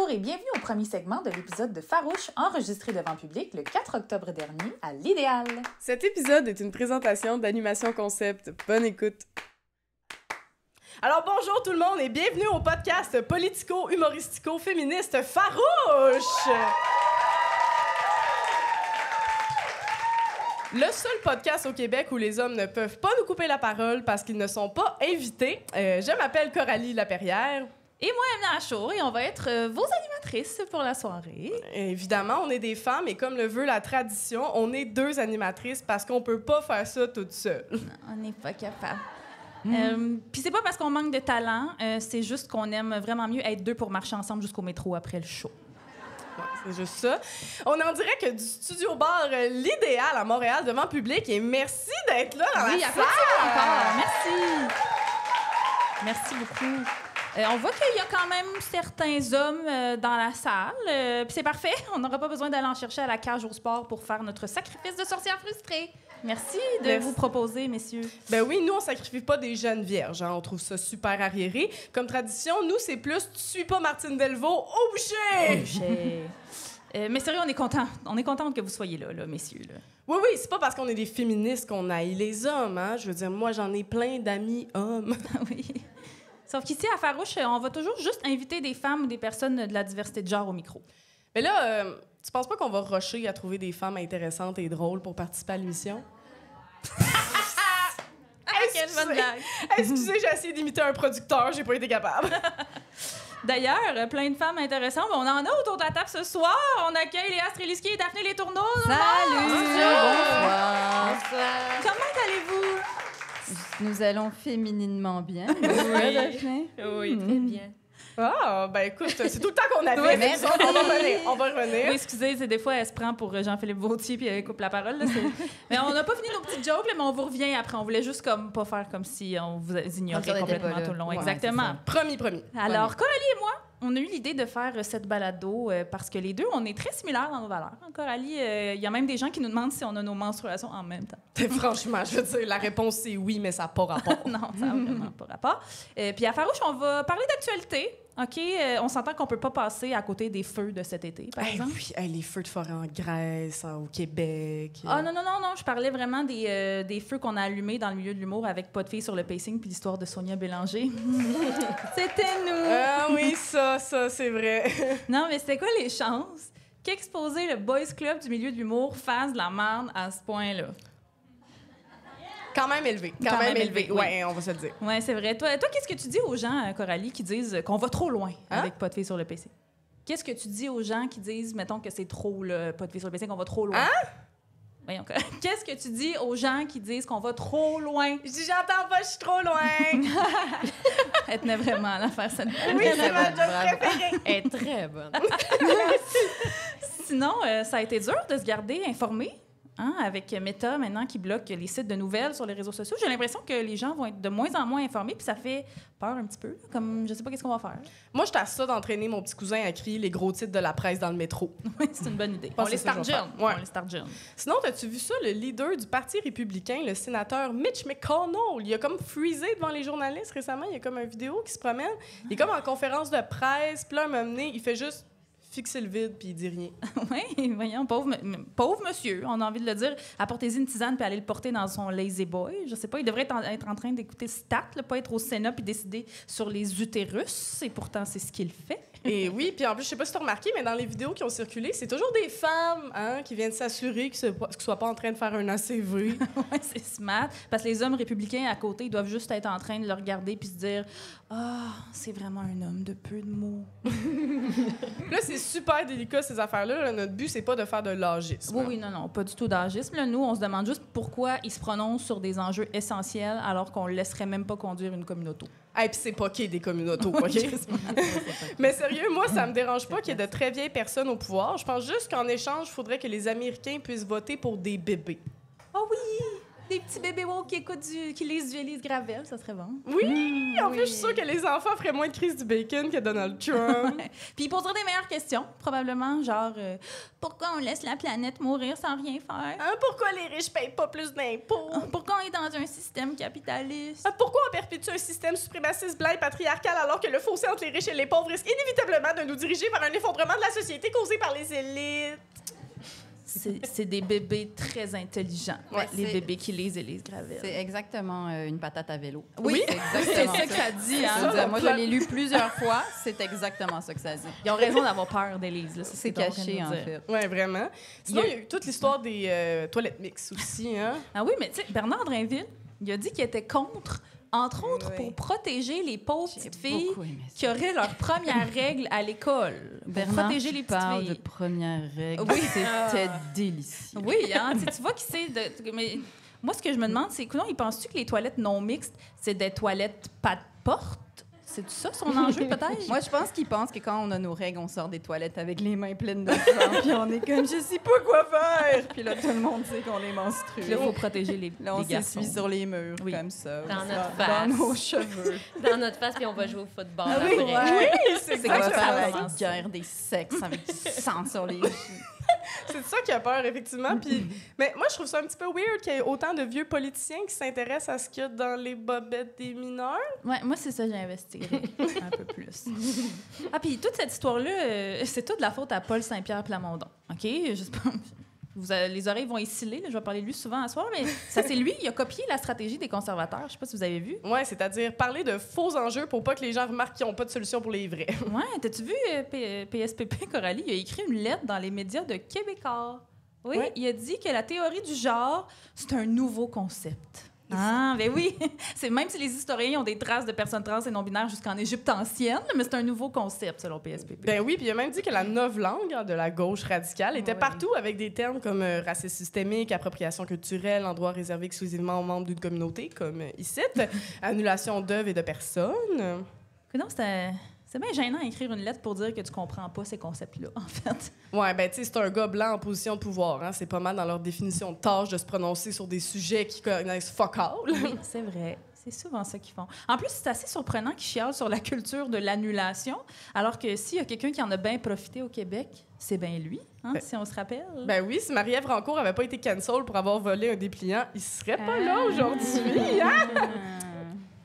Bonjour et bienvenue au premier segment de l'épisode de Farouche enregistré devant public le 4 octobre dernier à l'Idéal. Cet épisode est une présentation d'Animation Concept. Bonne écoute. Alors bonjour tout le monde et bienvenue au podcast politico-humoristico-féministe Farouche! Le seul podcast au Québec où les hommes ne peuvent pas nous couper la parole parce qu'ils ne sont pas invités. Je m'appelle Coralie Laperrière. Et moi, Emma Achour, et on va être vos animatrices pour la soirée. Évidemment, on est des femmes et comme le veut la tradition, on est deux animatrices parce qu'on peut pas faire ça toute seule. Non, on n'est pas capable. Puis c'est pas parce qu'on manque de talent, c'est juste qu'on aime vraiment mieux être deux pour marcher ensemble jusqu'au métro après le show. Ouais, c'est juste ça. On est en direct du studio bar L'Idéal à Montréal devant public et merci d'être là dans la salle. Encore. Merci. Merci beaucoup. On voit qu'il y a quand même certains hommes dans la salle. Puis c'est parfait. On n'aura pas besoin d'aller en chercher à la cage au sport pour faire notre sacrifice de sorcière frustrée. Merci de vous proposer, messieurs. Ben oui, nous, on sacrifie pas des jeunes vierges. Hein. On trouve ça super arriéré. Comme tradition, nous, c'est plus « Tu suis pas Martine Delvaux au boucher! » Au boucher. Mais sérieux, on est content. On est contente que vous soyez là, messieurs. Là. Oui, c'est pas parce qu'on est des féministes qu'on haït les hommes. Hein. Je veux dire, moi, j'en ai plein d'amis hommes. Oui. Sauf qu'ici, à Farouche, on va toujours juste inviter des femmes ou des personnes de la diversité de genre au micro. Mais là, tu penses pas qu'on va rusher à trouver des femmes intéressantes et drôles pour participer à l'émission? Quelle bonne blague! Excusez, j'ai essayé d'imiter un producteur, j'ai pas été capable. D'ailleurs, plein de femmes intéressantes. On en a autour de la table ce soir. On accueille Léa Streliski et Daphné Les Tourneaux. Salut! Bonsoir! Comment allez-vous? Nous allons fémininement bien. Daphné? Oui, très bien. Ah, ben écoute, c'est tout le temps qu'on avait. Oui, mais on va revenir. Oui, excusez, c'est des fois, elle se prend pour Jean-Philippe Vautier puis elle coupe la parole. Là, mais on n'a pas fini nos petites jokes, là, mais on vous revient après. On voulait juste comme pas faire comme si on vous ignorait complètement tout le long. Ouais, exactement. Promis. Alors, Coralie et moi, on a eu l'idée de faire cette balado parce que les deux, on est très similaires dans nos valeurs. Coralie, il y a même des gens qui nous demandent si on a nos menstruations en même temps. Franchement, je veux dire, la réponse c'est oui, mais ça n'a pas rapport. Non, ça n'a vraiment pas rapport. Puis à Farouche, on va parler d'actualité. OK, on s'entend qu'on peut pas passer à côté des feux de cet été, par exemple. Oui, les feux de forêt en Grèce, au Québec. Ah non, je parlais vraiment des feux qu'on a allumés dans le milieu de l'humour avec Pas de filles sur le pacing puis l'histoire de Sonia Bélanger. C'était nous! Ah oui, ça, c'est vrai. Non, mais c'était quoi les chances qu'exposer le boys club du milieu de l'humour fasse de la merde à ce point-là? Quand même élevé. Quand même élevé. Oui. Ouais, on va se le dire. Oui, c'est vrai. Toi, qu'est-ce que tu dis aux gens, Coralie, qui disent qu'on va trop loin avec Pas de filles sur le PC? Qu'est-ce que tu dis aux gens qui disent, mettons, que c'est trop, là, Pas de filles sur le PC, qu'on va trop loin? Hein? Voyons, qu'est-ce que tu dis aux gens qui disent qu'on va trop loin? Je dis, j'entends pas, je suis trop loin. Elle tenait vraiment à la faire, cette Oui, c'est ma job préférée. Elle est très bonne. Sinon, ça a été dur de se garder informé. Hein, avec Meta, maintenant, qui bloque les sites de nouvelles sur les réseaux sociaux, j'ai l'impression que les gens vont être de moins en moins informés, puis ça fait peur un petit peu. Comme, je sais pas qu'est-ce qu'on va faire. Moi, je à ça d'entraîner mon petit cousin à crier les gros titres de la presse dans le métro. Oui, c'est une bonne idée. On les start jeunes. Ouais. On les start jeunes. Sinon, as-tu vu ça, le leader du Parti républicain, le sénateur Mitch McConnell, il a comme freezé devant les journalistes récemment. Il y a comme une vidéo qui se promène. Il est comme en conférence de presse, puis là, un moment donné, il fait juste fixer le vide, puis il dit rien. Oui, voyons, pauvre monsieur, on a envie de le dire. Apportez-y une tisane, puis allez le porter dans son lazy boy. Je sais pas, il devrait être en train d'écouter Stat, là, pas être au Sénat, puis décider sur les utérus. Et pourtant, c'est ce qu'il fait. Et oui, puis en plus, je sais pas si tu as remarqué, mais dans les vidéos qui ont circulé, c'est toujours des femmes qui viennent s'assurer qu'ils ne soient pas en train de faire un ACV. Oui, c'est smart. Parce que les hommes républicains à côté, ils doivent juste être en train de le regarder puis se dire « Ah, c'est vraiment un homme de peu de mots. » Là, c'est super délicat, ces affaires-là. Là, notre but, c'est pas de faire de l'agisme. Oui, non, pas du tout d'agisme. Là, nous, on se demande juste pourquoi ils se prononcent sur des enjeux essentiels alors qu'on ne laisserait même pas conduire une communauté. Et puis c'est pas qu'il y ait des communautés, OK? Mais sérieux, moi, ça me dérange pas qu'il y ait de très vieilles personnes au pouvoir. Je pense juste qu'en échange, il faudrait que les Américains puissent voter pour des bébés. Oh oui! Des petits bébés woke qui lisent du Élise Gravel, ça serait bon. Oui! En plus, je suis sûre que les enfants feraient moins de crise du bacon que Donald Trump. Puis ils poseraient des meilleures questions, probablement, genre pourquoi on laisse la planète mourir sans rien faire? Hein, pourquoi les riches payent pas plus d'impôts? Pourquoi on est dans un système capitaliste? Ah, pourquoi on perpétue un système suprémaciste blanc et patriarcal alors que le fossé entre les riches et les pauvres risque inévitablement de nous diriger vers un effondrement de la société causé par les élites? C'est des bébés très intelligents, Ouais, les c'est- bébés qui lisent Élise Gravel. C'est exactement une patate à vélo. Oui, c'est c'est exactement ça que ça dit. Je Hein? veux dire, moi, je l'ai lu plusieurs fois. C'est exactement ça que ça dit. Ils ont raison d'avoir peur d'Élise. Là, c'est ce C'est que t'es en train de caché, nous en dire. fait. Ouais, vraiment. Sinon, il y a eu toute l'histoire des toilettes mixtes aussi, hein? Ah oui, mais tu sais, Bernard Drinville, il a dit qu'il était contre, entre autres, Oui. pour protéger les pauvres J'ai petites filles beaucoup aimé ça. qui auraient leur première règle à l'école. Pour Bernard, protéger tu les petites parles filles. de première règle. Oui. C'était délicieux. Oui, hein, tu vois qui c'est. Mais moi, ce que je me demande, c'est que il penses-tu que les toilettes non mixtes, c'est des toilettes pas de porte? C'est ça son enjeu, peut-être? Moi, je pense qu'ils pensent que quand on a nos règles, on sort des toilettes avec les mains pleines de sang, puis on est comme, je sais pas quoi faire. Puis là, tout le monde sait qu'on est menstrué. Là, il faut protéger les, Là, on les garçons. s'essuie sur les murs, Oui. comme ça. Dans Ça, notre Dans face. nos cheveux. Dans notre face, puis on va jouer au football Ah oui, après. ouais. c'est C'est On va comme ça, faire ça la commence. guerre des sexes avec du sang sur les joues. C'est ça qui a peur, effectivement. Puis, mais moi, je trouve ça un petit peu weird qu'il y ait autant de vieux politiciens qui s'intéressent à ce qu'il y a dans les bobettes des mineurs. Ouais, moi, c'est ça, j'ai investi un peu plus. Ah, puis toute cette histoire-là, c'est toute la faute à Paul Saint-Pierre Plamondon. OK? J'espère. Les oreilles vont y sciller, là, je vais parler de lui souvent à soir, mais ça, c'est lui, il a copié la stratégie des conservateurs. Je sais pas si vous avez vu. Ouais, c'est-à-dire parler de faux enjeux pour pas que les gens remarquent qu'ils n'ont pas de solution pour les vrais. Ouais, t'as-tu vu PSPP, Coralie? Il a écrit une lettre dans les médias de Québécois. Oui, Ouais. il a dit que la théorie du genre, c'est un nouveau concept. Ah, ben oui. C'est même si les historiens ont des traces de personnes trans et non-binaires jusqu'en Égypte ancienne, mais c'est un nouveau concept selon PSPP. Ben oui, puis il a même dit que la novlangue de la gauche radicale était Ouais. partout avec des termes comme racisme systémique, appropriation culturelle, endroit réservé exclusivement aux membres d'une communauté, comme ici, annulation d'œuvres et de personnes. Non, c'est bien gênant d'écrire une lettre pour dire que tu comprends pas ces concepts-là, en fait. Ouais, ben tu sais, c'est un gars blanc en position de pouvoir. Hein? C'est pas mal dans leur définition de tâche de se prononcer sur des sujets qui connaissent fuck all. Oui, c'est vrai. C'est souvent ça qu'ils font. En plus, c'est assez surprenant qu'ils chialent sur la culture de l'annulation, alors que s'il y a quelqu'un qui en a bien profité au Québec, c'est bien lui, hein, Ben- si on se rappelle. Ben oui, si Marie-Ève Rancourt avait pas été cancel pour avoir volé un dépliant, il serait pas là aujourd'hui. Hein?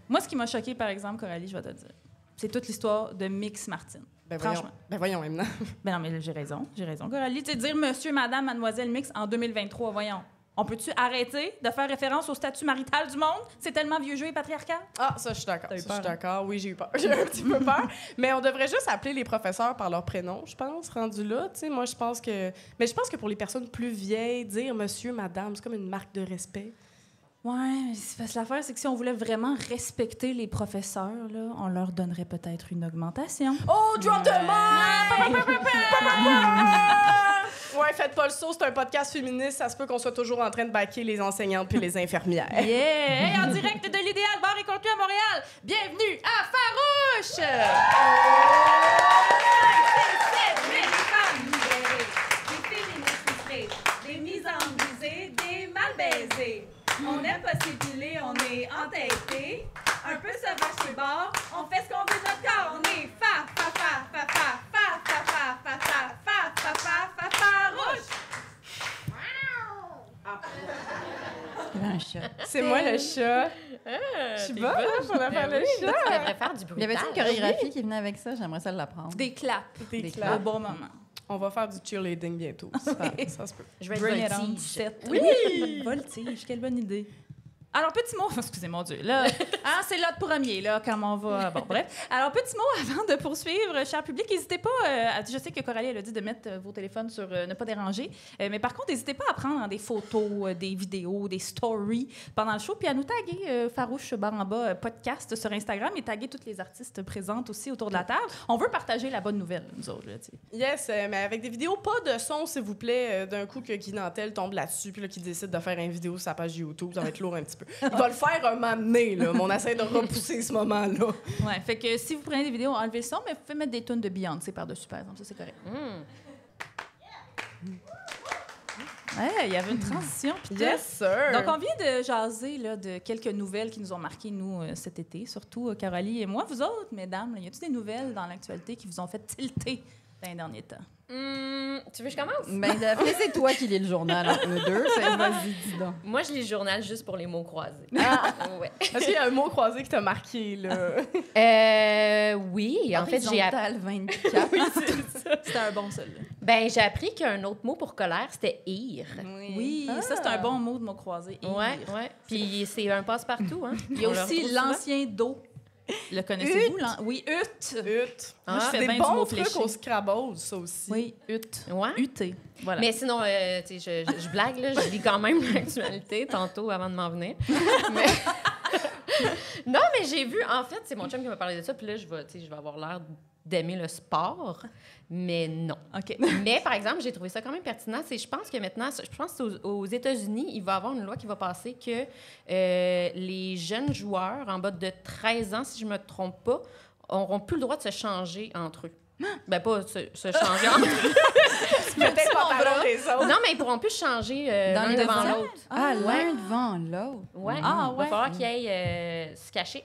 Moi, ce qui m'a choqué, par exemple, Coralie, je vais te le dire, c'est toute l'histoire de Mix Martin. Ben Franchement. voyons, maintenant. Ben non, mais là, j'ai raison, Coralie. Tu sais, dire monsieur, madame, mademoiselle Mix en 2023, voyons. On peut-tu arrêter de faire référence au statut marital du monde? C'est tellement vieux jeu et patriarcal. Ah, ça, je suis d'accord. T'as eu Ça, je suis peur, hein? d'accord. Oui, j'ai eu peur. J'ai eu un petit peu peur. Mais on devrait juste appeler les professeurs par leur prénom, je pense, rendu là. Tu sais, moi, je pense que... Mais je pense que pour les personnes plus vieilles, dire monsieur, madame, c'est comme une marque de respect. Ouais, mais parce que l'affaire, c'est que si on voulait vraiment respecter les professeurs, là, on leur donnerait peut-être une augmentation. Oh, drop the mic! Ouais, faites pas le saut, c'est un podcast féministe. Ça se peut qu'on soit toujours en train de baquer les enseignantes puis les infirmières. Yeah! Hey, en direct de l'Idéal Bar et Contenu à Montréal, bienvenue à Farouche! Des mises en brisée, des mal baisées. On aime pas s'épiler, on est entêté. Un peu sauvage chez bord, on fait ce qu'on veut de notre corps. On est fa, fa, fa, fa, fa, fa, fa, fa, fa, fa, fa, fa, fa, fa, farouche. Il y avait un chat. C'est moi le chat. Je suis bonne hein, pour la faire le chat. Tu devrais faire du Il y bruitage. avait une chorégraphie qui venait avec ça. J'aimerais ça l'apprendre. Des claps. Des Au claps. bon moment. On va faire du cheerleading bientôt. Ça se peut. Je vais être Bring it on, voltige. set. Oui! Voltige, quelle bonne idée. Alors, petit mot, excusez mon Dieu, là, hein, c'est l'autre premier, là, quand on va... Bon, bref. Alors, petit mot avant de poursuivre, cher public, n'hésitez pas, je sais que Coralie, elle a dit de mettre vos téléphones sur ne pas déranger, mais par contre, n'hésitez pas à prendre des photos, des vidéos, des stories pendant le show, puis à nous taguer Farouche barre en bas podcast sur Instagram et taguer toutes les artistes présentes aussi autour de la table. On veut partager la bonne nouvelle, nous autres, là, tu sais. Yes, mais avec des vidéos, pas de son, s'il vous plaît. D'un coup, que Guy Nantel tombe là-dessus, puis là, qu'il décide de faire une vidéo sur sa page YouTube, ça va être lourd un petit peu. Il va le faire un moment donné, là, mais on essaie de repousser ce moment-là. Ouais, fait que si vous prenez des vidéos, enlevez le son, mais vous pouvez mettre des tunes de Beyoncé par-dessus, par exemple, ça, c'est correct. Ouais, il y avait une transition. puis tout. Yes, sir! Donc, on vient de jaser là, de quelques nouvelles qui nous ont marqué, nous, cet été, surtout Caroline et moi. Vous autres, mesdames, y a-t-il des nouvelles dans l'actualité qui vous ont fait tilter dans les derniers temps? Tu veux que je commence? Ben, Daphné, c'est toi qui lis le journal entre eux deux. Vas-y, dis donc. Moi, je lis le journal juste pour les mots croisés. Ouais. Est-ce qu'il y a un mot croisé qui t'a marqué, là? Oui, en fait, j'ai appris... Horizontal 24. C'était un bon seul. j'ai appris qu'un autre mot pour colère, c'était « ire Oui, ça, c'est un bon mot de mot croisé. ». Ouais. Puis c'est un passe-partout, hein? Il y a On le aussi retrouve souvent. l'ancien dos. Le connaissez-vous? Oui, ut. Ut. Moi, je fais des bien du bons mot trucs fléché. au Scrabble, ça aussi. Oui, ut. Ouais. UT. Voilà. Mais sinon, tu sais, je blague, là, je lis quand même l'actualité tantôt avant de m'en venir. Mais... non, mais j'ai vu, en fait, c'est mon chum qui m'a parlé de ça, puis là, je vais avoir l'air d'aimer le sport, mais non. OK. Mais, par exemple, j'ai trouvé ça quand même pertinent. Je pense que maintenant, aux États-Unis, il va y avoir une loi qui va passer que les jeunes joueurs en bas de 13 ans, si je ne me trompe pas, n'auront plus le droit de se changer entre eux. Ben, pas se changer entre eux. Peut-être pantalon des autres. Non, mais ils pourront plus changer Dans l'un les devant vêtements? l'autre. Ah, ouais. l'un devant l'autre. Ouais. Ah, Il ouais. va falloir qu'ils aillent se cacher.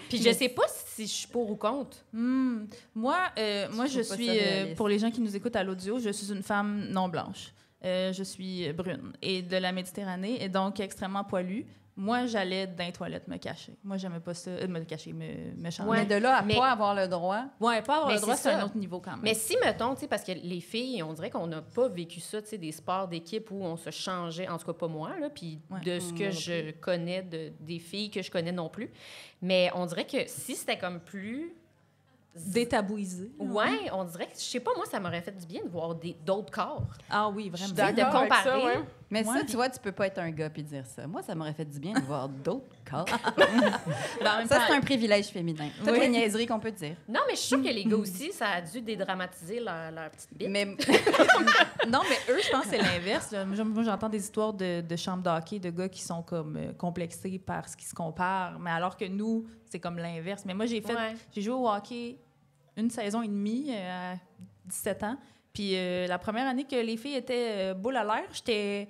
Puis je sais pas si je suis pour ou contre. Moi, je trouve pas suis, ça réaliste. pour les gens qui nous écoutent à l'audio, je suis une femme non blanche. Je suis brune et de la Méditerranée et donc extrêmement poilue. Moi, j'allais dans les toilettes me cacher. Moi, j'aimais pas ça. Me cacher, me changer. Mais de là à Mais- pas avoir le droit. Ouais, pas avoir Mais le droit, c'est c'est un ça. autre niveau quand même. Mais si, mettons, tu sais, parce que les filles, on dirait qu'on n'a pas vécu ça, tu sais, des sports d'équipe où on se changeait, en tout cas pas moi, là, puis Ouais. de ce que je connais, des filles que je connais non plus. Mais on dirait que si c'était comme plus... Détabouisé. Ouais, on dirait que, je sais pas, moi, ça m'aurait fait du bien de voir d'autres corps. Ah oui, vraiment. d'accord. D'accord avec ça, comparer. ouais. Mais Ouais. ça, tu vois, tu peux pas être un gars puis dire ça. Moi, ça m'aurait fait du bien de voir d'autres corps. En même Ça, temps, c'est un privilège féminin. Toutes Oui. les niaiseries qu'on peut dire. Non, mais je suis sûre que les gars aussi, ça a dû dédramatiser leur petite bite. Mais non, mais eux, je pense que c'est l'inverse. Là. Moi, j'entends des histoires de chambres d'hockey, de gars qui sont comme complexés par ce qui se compare. Mais alors que nous, c'est comme l'inverse. Mais moi, j'ai joué au hockey une saison et demie à 17 ans. Puis la première année que les filles étaient boule à l'air, j'étais,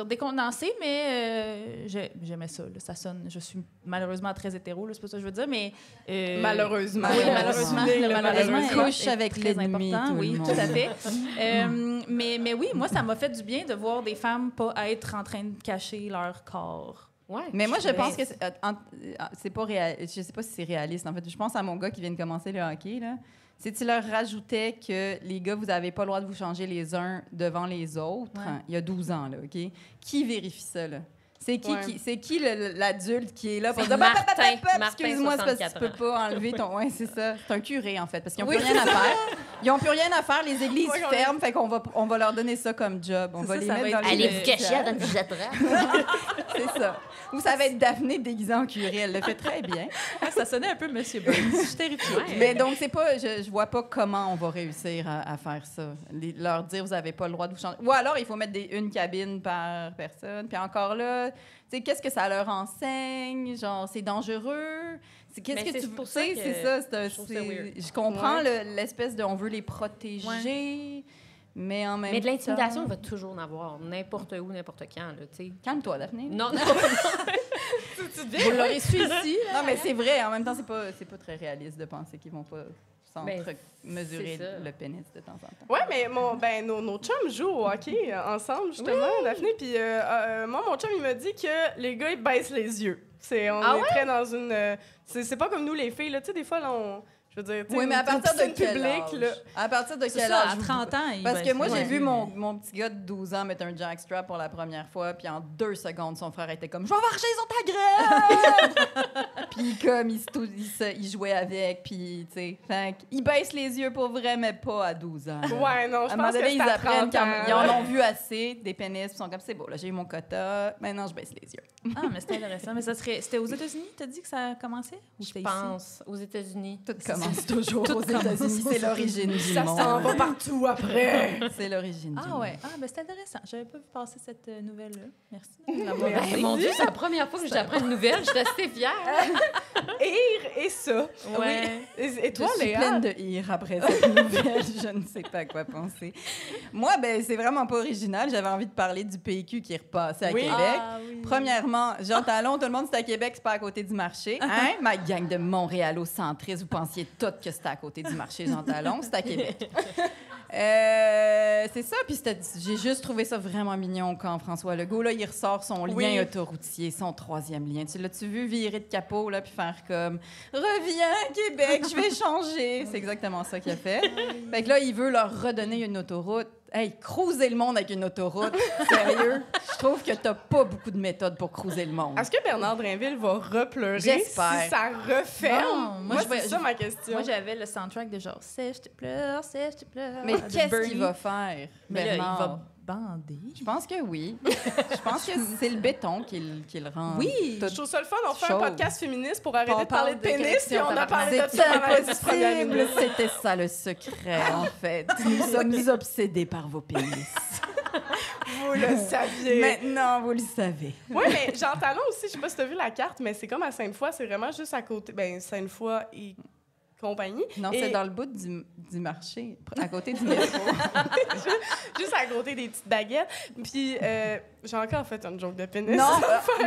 décondensée, mais j'aimais ça. Là. Ça sonne, je suis malheureusement très hétéro, là, c'est pas ça que je veux dire, mais... Malheureusement. Oui, malheureusement. Malheureusement. Couche avec très l'ennemi, important, tout oui, le monde. tout à fait. Mais oui, moi, ça m'a fait du bien de voir des femmes pas être en train de cacher leur corps. Ouais. Mais moi, je Mais- pense que c'est pas réaliste. Je sais pas si c'est réaliste. En fait, je pense à mon gars qui vient de commencer le hockey. Là. Si tu leur rajoutais que les gars, vous n'avez pas le droit de vous changer les uns devant les autres, Ouais. il y a 12 ans, là, OK? Qui vérifie ça, là? C'est qui, Ouais. c'est qui l'adulte qui est là pour C'est dire Martin. Martin, excuse-moi, c'est parce que 64 tu peux pas enlever ton. Ouais, c'est ça. C'est un curé, en fait, parce qu'ils n'ont Oui, plus rien à faire. Ils n'ont plus rien à faire. Les églises Ouais, ferment, fait qu'on on va leur donner ça comme job. On C'est va ça, les ça mettre va dans être- les Allez vous cacher à une C'est ça. Ou ça va être Daphné déguisée en curé. Elle le fait très bien. Ça sonnait un peu Monsieur Burns. Je suis terrifiée. Mais donc, c'est pas, je vois pas comment on va réussir à faire ça. Leur dire, vous n'avez pas le droit de vous changer. Ou alors, il faut mettre une cabine par personne. Puis encore là, tu sais, qu'est-ce que ça leur enseigne? Genre, c'est dangereux? Qu'est-ce Mais que c'est tu pour tu ça sais, que c'est ça. je trouve ça weird. Je comprends Ouais. l'espèce de on veut les protéger, mais en même temps... Mais de l'intimidation, il va toujours en avoir, n'importe où, n'importe quand, là, tu sais. Calme-toi, Daphné. Non, non. Vous l'aurez su ici. Non, mais c'est vrai. En même temps, c'est pas très réaliste de penser qu'ils vont pas Ben, mesurer c'est ça. le pénis de temps en temps. Ouais, mais nos chums jouent au hockey ensemble, justement, Daphné. Puis moi, mon chum, il m'a dit que les gars, ils baissent les yeux. On est très dans une... c'est pas comme nous, les filles, là. Tu sais, des fois, là, je veux dire, tu sais, Oui, mais à une partir de piscine quel publique, âge? là. À partir de C'est quel ça, âge? à 30 ans. il Parce va que être- moi, j'ai Ouais. vu mon petit gars de 12 ans mettre un jackstrap pour la première fois, puis en 2 secondes, son frère était comme « Je vais marcher sur ta graine! » Puis comme, il jouait avec, puis tu sais, fait il baisse les yeux pour vrai, mais pas à 12 ans. là. Ouais, non, À je un moment pense que donné, c'est ils à apprennent, 30 ans. ils en ont vu assez, des pénis, puis ils sont comme « C'est beau, là, j'ai eu mon quota, maintenant je baisse les yeux. Ah, mais c'était intéressant. Mais c'était aux États-Unis, t'as dit que ça commençait? Ou Je c'était ici? pense, aux États-Unis. Tout C'est commence toujours aux États-Unis. C'est l'origine du Ça monde. s'en va partout après. C'est l'origine du Ah monde. ouais, ben c'est intéressant. J'avais pas vu passer cette nouvelle-là. Merci. Ben, mon Dieu, c'est la première fois que j'apprends une nouvelle. Je suis assez fière. Et ça. Ouais. Et toi, Je suis Léa? pleine de hire après cette nouvelle. Je ne sais pas quoi penser. Moi, ben, c'est vraiment pas original. J'avais envie de parler du PQ qui est repassé à Oui. Québec. Ah, oui. Premièrement, Jean Talon, tout le monde, c'est à Québec, c'est pas à côté du marché. Hein? Ma gang de Montréalocentristes, vous pensiez toutes que c'était à côté du marché, Jean Talon, c'est à Québec. C'est ça, puis j'ai juste trouvé ça vraiment mignon quand François Legault, là, il ressort son lien Oui. autoroutier, son 3e lien. L'as-tu vu virer de capot, là, puis faire comme « Reviens, Québec, je vais changer ». C'est exactement ça qu'il a fait. Fait que là, il veut leur redonner une autoroute. Hey, cruiser le monde avec une autoroute, sérieux? Je trouve que t'as pas beaucoup de méthodes pour cruiser le monde. Est-ce que Bernard Drinville va repleurer J'espère. si ça referme? Non, moi, c'est ça ma question. Moi, j'avais le soundtrack de genre « Sèche, tu pleures, sèche, tu pleures ». Mais qu'est-ce qu'il va faire, Mais là, il Bernard? va bander. Je pense que oui. Je pense que c'est le béton qui le rend. Oui! tout Je trouve ça le fun, on fait un Chauve. podcast féministe pour arrêter On de parler de parle pénis, d'érection, puis on a parlé de C'était ça pendant les 10 premières impossible. minutes. C'était ça le secret, en fait. Nous sommes obsédés par vos pénis. Vous le saviez. Maintenant, vous le savez. Oui, mais Jean Talon aussi, je sais pas si tu as vu la carte, mais c'est comme à Sainte-Foy, c'est vraiment juste à côté. Ben, Sainte-Foy et compagnie. Non, Et c'est dans le bout du marché, à côté du métro. juste à côté des petites baguettes. Puis, j'ai encore fait une joke de pénis. Non,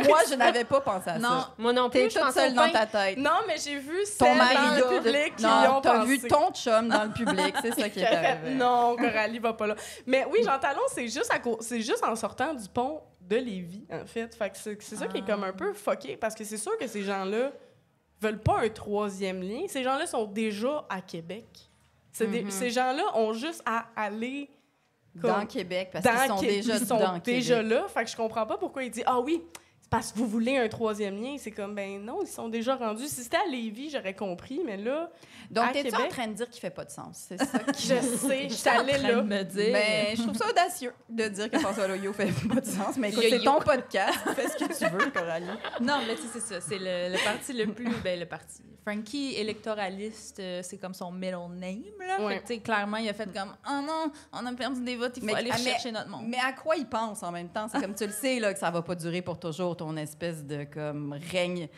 moi, je n'avais pas pensé à Non, ça. Moi non plus, T'es je toute pensais seule au dans pain. ta tête. Non, mais j'ai vu Ton celle mari dans le là, public qui y non, ont t'as pensé. vu ton chum dans le public, c'est ça qui est Qui a fait, arrivé. non, Coralie va pas là. Mais oui, Jean Talon, c'est juste, c'est juste en sortant du pont de Lévis, en fait. Fait que c'est ça qui est comme un peu fucké, parce que c'est sûr que ces gens-là veulent pas un 3e lien. Ces gens-là sont déjà à Québec. Ces gens-là ont juste à aller Dans Québec, parce qu'ils sont déjà dans déjà Québec. là. Fait que je comprends pas pourquoi il dit « Ah oui, c'est parce que vous voulez un 3e lien. » C'est comme, ben non, ils sont déjà rendus. Si c'était à Lévis, j'aurais compris, mais là, Donc, à t'es-tu en Québec, train de dire qu'il fait pas de sens? C'est ça qui... je sais, je suis allée là. me dire. Mais je trouve ça audacieux de dire que François Legault fait pas de sens. Mais écoute, Yo-yo. c'est ton podcast. Fais ce que tu veux, Coralie. Non, mais tu sais, c'est ça. C'est le parti le plus... Ben, le parti. Frankie, électoraliste, c'est comme son middle name, là. Ouais. Fait que, tu sais, clairement, il a fait comme « Oh non, on a perdu des votes, il faut aller chercher notre monde. » Mais à quoi il pense en même temps? C'est comme tu le sais là, que ça va pas durer pour toujours, ton espèce de comme règne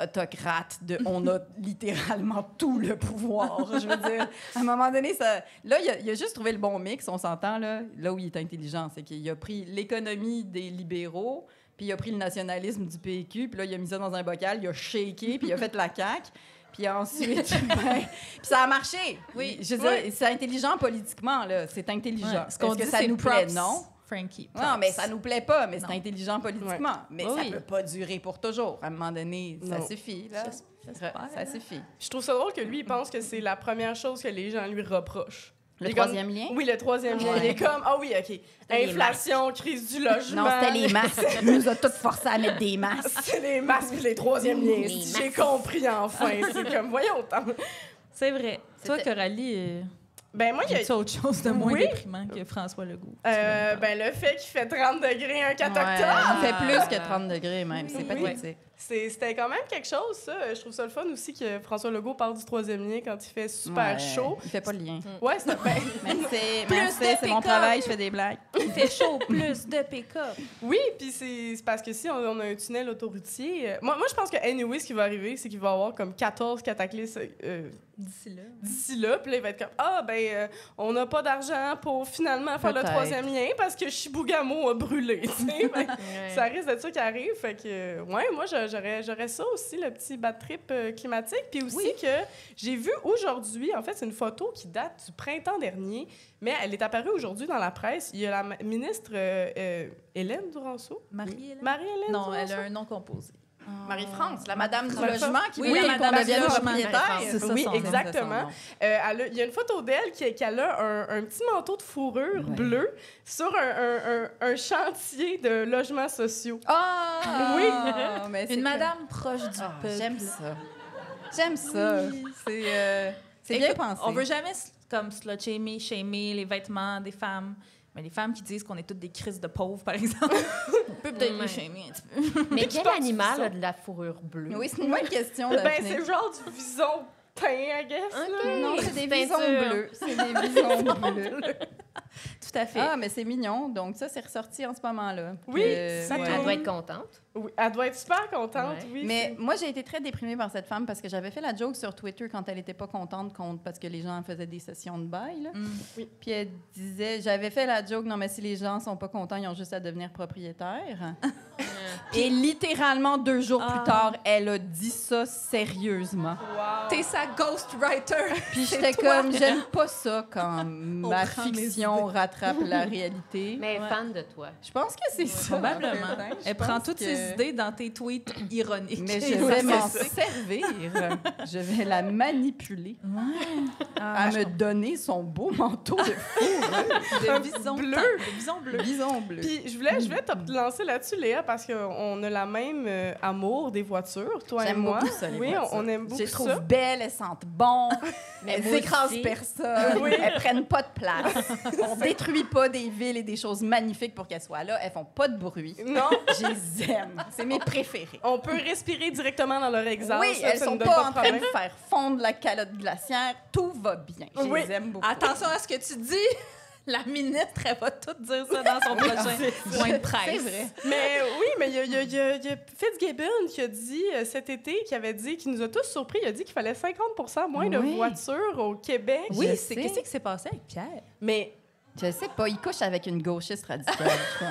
autocrate de on a littéralement tout le pouvoir. Je veux dire, à un moment donné, ça... Là, il a juste trouvé le bon mix, on s'entend, là où il est intelligent. C'est qu'il a pris l'économie des libéraux, puis il a pris le nationalisme du PQ, puis là, il a mis ça dans un bocal, il a shaké, puis il a fait la CAQ. Puis ensuite, puis ça a marché. Oui, je veux dire, c'est intelligent politiquement, là. C'est intelligent. Ouais, ce qu'on Est-ce que dit, ça c'est nous plaît? props, Non. Frankie. Non, props. mais ça nous plaît pas, mais Non. c'est intelligent politiquement. Mais Oui, ça oui. peut pas durer pour toujours. À un moment donné, ça Non. suffit. Là. J'espère. Ça suffit. Je trouve ça drôle que lui, il pense que c'est la première chose que les gens lui reprochent. Le Il est comme- 3e lien? Oui, le 3e lien. Il est comme, ah oui, OK. les Inflation, crise du logement. Non, c'était les masques. Il nous a tous forcés à mettre des masques. C'est les masques puis les 3e liens. Les J'ai compris enfin. C'est comme, voyons, tant. C'est vrai. Toi, Coralie, Ben, moi, il y a. y a autre chose de moins Oui. déprimant que François Legault? Ben, le fait qu'il fait 30 degrés un 4 Ouais, octobre. il fait plus que 30 degrés même. C'est Oui. pathétique. C'était quand même quelque chose, ça. Je trouve ça le fun aussi que François Legault parle du 3e lien quand il fait super Ouais, chaud. Il fait pas le lien. Ouais, c'est ben, C'est mon travail, je fais des blagues. Il fait chaud, plus de pick-up. oui, puis c'est parce que si on a un tunnel autoroutier... moi, je pense que anyway, ce qui va arriver, c'est qu'il va y avoir comme 14 cataclysmes D'ici là. d'ici là. Puis là, il va être comme, on n'a pas d'argent pour finalement faire le Peut-être. 3e lien parce que Chibougamau a brûlé. Tu sais, ben, ça risque d'être ça qui arrive. Fait que, ouais, moi, j'aurais ça aussi, le petit bad trip climatique. Puis aussi que j'ai vu aujourd'hui, en fait, c'est une photo qui date du printemps dernier, mais elle est apparue aujourd'hui dans la presse. Il y a la ministre Hélène Duranceau. Marie-Hélène? Marie-Hélène Non, Duranceau? elle a un nom composé. Marie-France, la madame du Oui, logement qui oui, voulait la qu'on madame devienne du logement. propriétaire. C'est ça, Oui, son nom. exactement. Il y a une photo d'elle qui a un petit manteau de fourrure bleu sur un chantier de logements sociaux. Ah! Oui. Mais c'est Une que- madame proche du Ah, peuple. j'aime ça. J'aime ça. C'est bien Écoute, pensé. On veut jamais comme slut-shamer les vêtements des femmes. Mais les femmes qui disent qu'on est toutes des crises de pauvres, par exemple, on peut peut-être Ouais. les shamer un petit peu. Mais quel penses animal ça? a de la fourrure bleue? Oui, c'est une bonne question. Ben, Daphné. c'est genre du vison teint, I guess. OK. là. Non, c'est des Teinture. visons bleus. C'est des visons bleus. Tout à fait. Ah, mais c'est mignon. Donc, ça, c'est ressorti en ce moment-là. Oui, ça Elle tourne. doit être contente. Oui, elle doit être super contente, Ouais. oui. Mais moi, j'ai été très déprimée par cette femme parce que j'avais fait la joke sur Twitter quand elle était pas contente parce que les gens faisaient des sessions de bail. Là. Oui. Puis elle disait, j'avais fait la joke, non, mais si les gens sont pas contents, ils ont juste à devenir propriétaires. Et littéralement 2 jours plus tard, elle a dit ça sérieusement. Wow. T'es sa ghostwriter. Puis j'étais comme, j'aime pas ça quand ma prend mes fiction rattrape la réalité. Mais elle est fan de toi. Je pense que c'est ça. Probablement. en fait, hein. Je Elle prend pense toutes que- ses idées dans tes tweets ironiques. Mais je vais m'en servir. Je vais la manipuler à me donner son beau manteau de de bison bleu. De bison bleu. bison bleu. Puis je voulais te lancer là-dessus, Léa, parce qu'on a la même amour des voitures, toi et J'aime moi. beaucoup ça, les oui, voitures. on aime Je beaucoup les trouve ça. belles, elles sentent bon, elles moi écrasent aussi. personne, Oui. elles prennent pas de place. On détruit pas des villes et des choses magnifiques pour qu'elles soient là. Elles font pas de bruit. Non, Je les aime. C'est mes préférés. on peut respirer directement dans leur exhaust. Oui, ça, elles ça sont nous donne pas de en train de problème. faire fondre la calotte glaciaire. Tout va bien. Je Oui. les aime beaucoup. Attention à ce que tu dis. La ministre, elle va tout dire ça dans son prochain point de presse. C'est vrai. Mais oui, mais il y a Fitzgibbon qui a dit cet été, qui avait dit, qui nous a tous surpris, il a dit qu'il fallait 50% moins de Oui. voitures au Québec. Oui, Je c'est sais. qu'est-ce qui s'est passé avec Pierre? Mais Je sais pas, il couche avec une gauchiste radicale. je crois.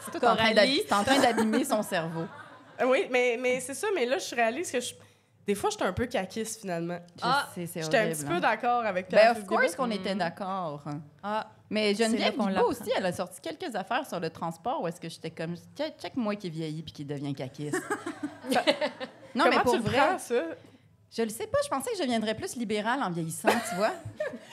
C'est tout Coralie. c'est en train d'abîmer son cerveau. oui, mais c'est ça, mais là, je réalise que des fois, j'étais un peu caquiste, finalement. Je sais, c'est J'étais un horrible, petit hein. peu d'accord avec Pierre Ben, of Fitzgibbon. course qu'on était d'accord. Ah, Mais C'est là Geneviève qu'on Guilbeault l'apprend. aussi, elle a sorti quelques affaires sur le transport où est-ce que j'étais comme, check moi qui vieillit puis qui devient caquiste. Non, mais Comment pour tu le vrai, prends, ça? je le sais pas, je pensais que je deviendrais plus libérale en vieillissant, tu vois.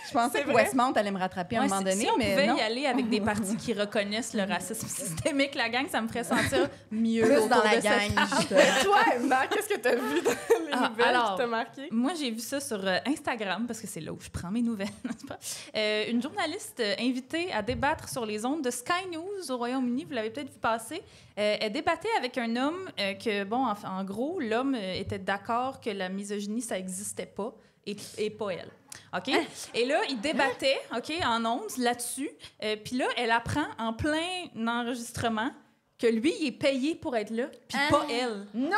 Je pensais C'est que vrai. Westmount allait me rattraper à un ouais, moment donné, si on mais pouvait non. y aller avec des partis qui reconnaissent le racisme systémique, la gang, ça me ferait sentir mieux Plus autour dans la de cette gang, table. justement. Toi, Emma, qu'est-ce que t'as vu dans les Ah, nouvelles alors, qui t'a marqué? Moi, j'ai vu ça sur Instagram, parce que c'est là où je prends mes nouvelles, n'est-ce pas? Une journaliste invitée à débattre sur les ondes de Sky News au Royaume-Uni, vous l'avez peut-être vu passer, elle débattait avec un homme que, bon, en gros, l'homme était d'accord que la misogynie, ça n'existait pas, et pas elle. OK? Et là, il débattait, OK, en ondes là-dessus. Puis là, elle apprend en plein enregistrement que lui, il est payé pour être là, puis pas elle. Non!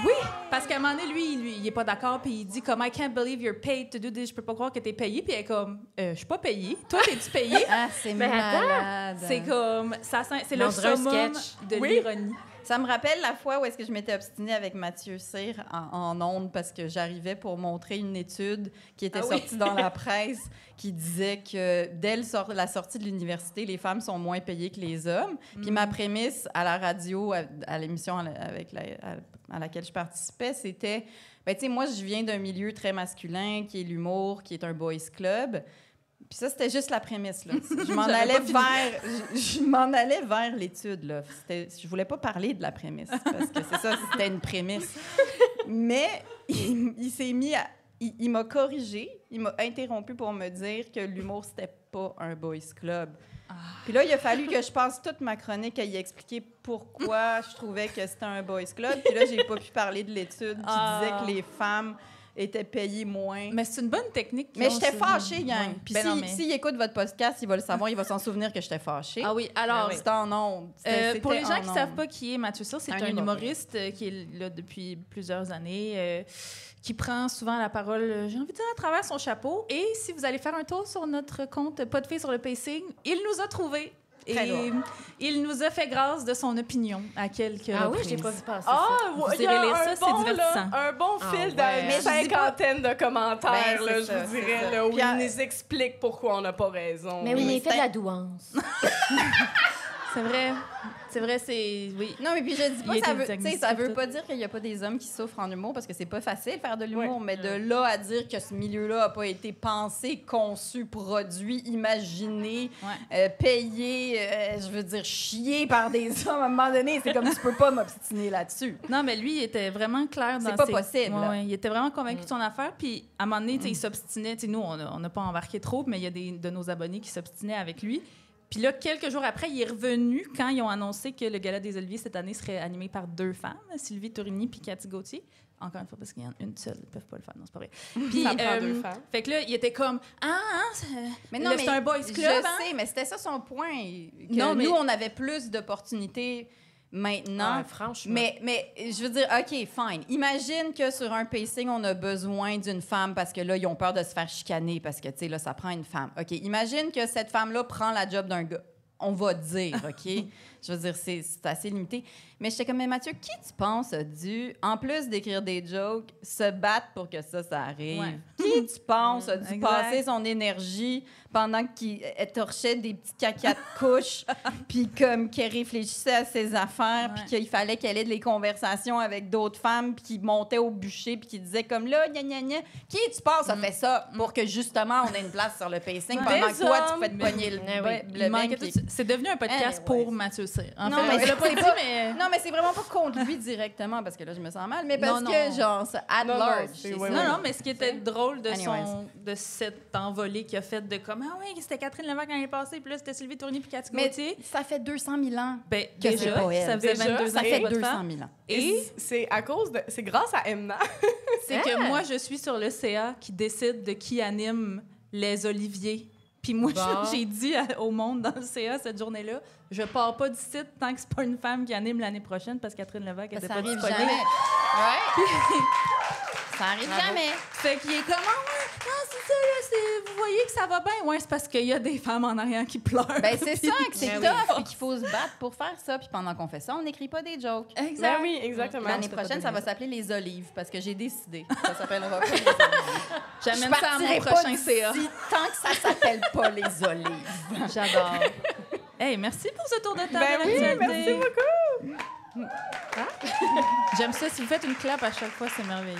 Oui, parce qu'à un moment donné, lui, il est pas d'accord, puis il dit comme I can't believe you're paid to do this, je peux pas croire que t'es payé, puis elle est comme je suis pas payée. Toi, t'es-tu payé? Ah, c'est Mais attends, malade. C'est comme c'est On le dirait un summum sketch. de Oui. l'ironie. Ça me rappelle la fois où est-ce que je m'étais obstinée avec Mathieu Cyr en ondes parce que j'arrivais pour montrer une étude qui était sortie dans la presse qui disait que dès la sortie de l'université, les femmes sont moins payées que les hommes. Puis ma prémisse à la radio, à l'émission à laquelle je participais, c'était, ben tu sais, moi, je viens d'un milieu très masculin qui est l'humour, qui est un boys club. Puis ça, c'était juste la prémisse, là. Je m'en allais vers... Je m'en allais vers l'étude, là. Je voulais pas parler de la prémisse, parce que c'est ça, c'était une prémisse. Mais il s'est mis à... Il m'a corrigé, il m'a interrompu pour me dire que l'humour, c'était pas un boys club. Puis là, il a fallu que je passe toute ma chronique à y expliquer pourquoi je trouvais que c'était un boys club. Puis là, j'ai pas pu parler de l'étude qui disait que les femmes étaient payées moins. Mais c'est une bonne technique. Mais j'étais fâchée, gang. Ouais. Puis Ben non, s'il écoute votre podcast, il va le savoir, il va s'en souvenir que j'étais fâchée. Ah oui, alors... C'était en ondes. pour les C'était gens en qui ne ondes. savent pas qui est Mathieu Cyr, c'est Un un humoriste. humoriste qui est là depuis plusieurs années, qui prend souvent la parole, j'ai envie de dire, à travers son chapeau. Et si vous allez faire un tour sur notre compte Pas de filles sur le pacing, il nous a trouvés. Et Très lourd. il nous a fait grâce de son opinion à quelques Ah oui, reprises. je l'ai pas vu passer Ah, ça. Vous il y a irez lire un ça, c'est bon, divertissant. là, un bon Ah fil ouais. d'une Mais je dis pas- cinquantaine de commentaires, Ben, là, c'est je ça, vous c'est dirais, ça. là, où Puis il nous explique pourquoi on n'a pas raison. Mais oui, mais il fait de c'était- la douance. C'est vrai. C'est vrai, c'est... Oui. Non, mais puis je dis Il pas, était ça veut, diagnostiqué ça veut tout. pas dire qu'il y a pas des hommes qui souffrent en humour parce que c'est pas facile de faire de l'humour, Ouais. mais de là à dire que ce milieu-là a pas été pensé, conçu, produit, imaginé, payé, je veux dire chié par des hommes à un moment donné, c'est comme tu peux pas m'obstiner là-dessus. Non, mais lui, il était vraiment clair dans C'est pas ses... possible, Ouais, là. ouais, il était vraiment convaincu de son affaire. Puis, à un moment donné, tu sais, il s'obstinait. Tu sais, nous, on n'a pas embarqué trop, mais il y a des de nos abonnés qui s'obstinaient avec lui. Puis là, quelques jours après, il est revenu quand ils ont annoncé que le Gala des Oliviers cette année serait animé par 2 femmes, Sylvie Tourigny puis Cathy Gauthier. encore une fois, parce qu'il y en a une seule, ils peuvent pas le faire, non, c'est pas vrai. Puis, Ça prend 2 femmes. fait que là, il était comme, Mais là, c'est un boys club, je hein? sais, mais c'était ça son point. Que Non, mais- nous, on avait plus d'opportunités maintenant. Ouais, franchement. Mais je veux dire, OK, fine. Imagine que sur un pacing, on a besoin d'une femme parce que là, ils ont peur de se faire chicaner parce que, tu sais, là, ça prend une femme. OK, imagine que cette femme-là prend la job d'un gars. On va dire, OK? Je veux dire, c'est assez limité. Mais j'étais comme, mais Mathieu, qui tu penses a dû, en plus d'écrire des jokes, se battre pour que ça arrive? Ouais. Qui tu penses a dû Exact. passer son énergie pendant qu'il torchait des petits cacas de couches, puis comme qu'elle réfléchissait à ses affaires, puis Ouais. qu'il fallait qu'elle ait des conversations avec d'autres femmes, puis qui montaient au bûcher, puis qui disaient comme là, gna gna gna. Qui tu penses a fait ça pour que justement on ait une place sur le pacing Ouais. pendant Des que toi, tu hommes, fais te pogner le, mais oui. le il manquait bec, tout puis- ça. C'est devenu un podcast Anyways. pour Mathieu Cyr. En Non, fait, mais je l'ai pas c'est dit, pas- mais... Non, mais c'est vraiment pas contre lui directement, parce que là, je me sens mal, mais parce Non, que, non. genre, c'est at Non, non, large. c'est- c'est ouais, ça. Non, non, mais ce qui était drôle de, Anyways. de cette envolée qu'il a faite de comme, ah oui, c'était Catherine Levac l'année passée, puis là, c'était Sylvie Tournier puis Cathy Mais Gauthier. ça fait 200 000 ans. Ben, que c'est déjà, pas elle. ça faisait Déjà, 22 ans Ça que fait votre 200 femme. 000 ans. Et C'est à cause de... C'est grâce à Emna. c'est que moi, je suis sur le CA qui décide de qui anime les Oliviers. Puis moi, Bon. j'ai dit au monde dans le CA cette journée-là, je pars pas du site tant que c'est pas une femme qui anime l'année prochaine parce que Catherine Levac était Ça pas arrive disponible. jamais. Ouais. Ça arrive jamais. Fait qu'il est comme, ah ouais, non, c'est ça, là, vous voyez que ça va bien. Ouais, c'est parce qu'il y a des femmes en arrière qui pleurent. Ben, c'est Puis- ça, que c'est Ben tough, puis qu'il faut se battre pour faire ça. Puis pendant qu'on fait ça, on n'écrit pas des jokes. Exact. Ben oui, exactement. L'année c'était pas prochaine, de ça va bien. s'appeler les olives, parce que j'ai décidé. Ça s'appellera pas les olives. J'amène Je ça à mon partirai pas prochain d'ici CA. tant que ça s'appelle pas les olives. J'adore. Hey, merci pour ce tour de table. Ben oui, d'actualité. merci beaucoup. J'aime ça. Si vous faites une clap à chaque fois, c'est merveilleux.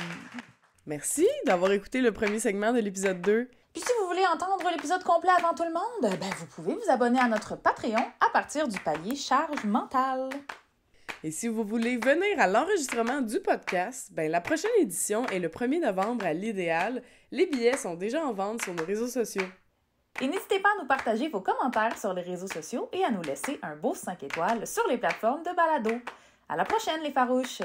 Merci d'avoir écouté le premier segment de l'épisode 2. Puis si vous voulez entendre l'épisode complet avant tout le monde, ben vous pouvez vous abonner à notre Patreon à partir du palier charge mentale. Et si vous voulez venir à l'enregistrement du podcast, ben la prochaine édition est le 1er novembre à l'Idéal. Les billets sont déjà en vente sur nos réseaux sociaux. Et n'hésitez pas à nous partager vos commentaires sur les réseaux sociaux et à nous laisser un beau 5 étoiles sur les plateformes de balado. À la prochaine, les farouches!